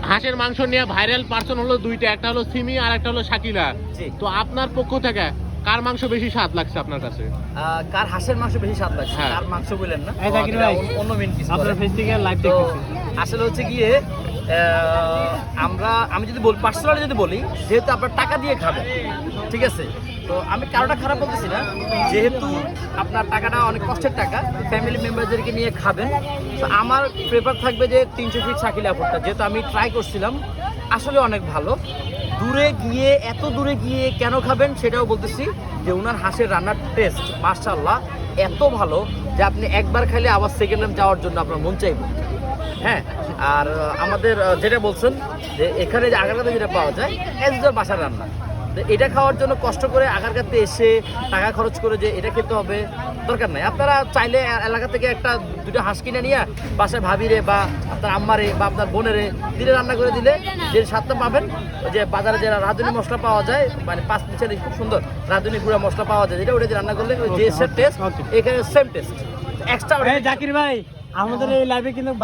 হাঁসের মাংস নিয়ে ভাইরাল পার্সন হলো দুইটা, একটা হলো সিমি আর একটা হলো শাকিলা। তো আপনার পক্ষ থেকে কার মাংস বেশি স্বাদ লাগছে আপনার কাছে? কার হাঁসের মাংস বেশি স্বাদ লাগছে? কার মাংস বলেন না, অন্য মেন কিছু আপনার ফেস থেকে লাইভ দেখতেছি। আসলে হচ্ছে গিয়ে আমি যদি বলি পার্সোনালি যদি বলি, যেহেতু আপনার টাকা দিয়ে খাবেন, ঠিক আছে, তো আমি কারোটা খারাপ বলতেছি না, যেহেতু আপনার টাকাটা অনেক কষ্টের টাকা, ফ্যামিলি মেম্বারদেরকে নিয়ে খাবেন, তো আমার প্রেফার থাকবে যে 300 ফিট শাকিলা আপুরটা, যেহেতু আমি ট্রাই করছিলাম, আসলে অনেক ভালো। দূরে গিয়ে এত দূরে গিয়ে কেন খাবেন সেটাও বলতেছি, যে ওনার হাঁসের রান্নার টেস্ট মাশাআল্লাহ এত ভালো যে আপনি একবার খাইলে আবার সেকেন্ড টাইম যাওয়ার জন্য আপনার মন চাইবে। হ্যাঁ, আর আমাদের যেটা বলছেন যে এখানে যে আগারগাঁতে যেটা পাওয়া যায় এজ বাসার রান্না, এটা খাওয়ার জন্য কষ্ট করে আগারগাঁতে এসে টাকা খরচ করে যে এটা খেতে হবে দরকার নাই। আপনারা চাইলে এলাকা থেকে একটা দুটো হাঁস কিনে নিয়ে বাসায় ভাবিরে বা আপনার আম্মারে বা আপনার বোনেরে দিলে, রান্না করে দিলে যে স্বাদটা পাবেন, ওই যে বাজারে যে রাঁধুনি মশলা পাওয়া যায়, মানে 5 মিশালি খুব সুন্দর রাঁধুনি গুঁড়া মশলা পাওয়া যায়, যেটা ওটা দিয়ে রান্না করলে যে টেস্ট এখানে সেম টেস্ট এক্সট্রা। জাকির ভাই, আমাদের এই লাইভে কিন্তু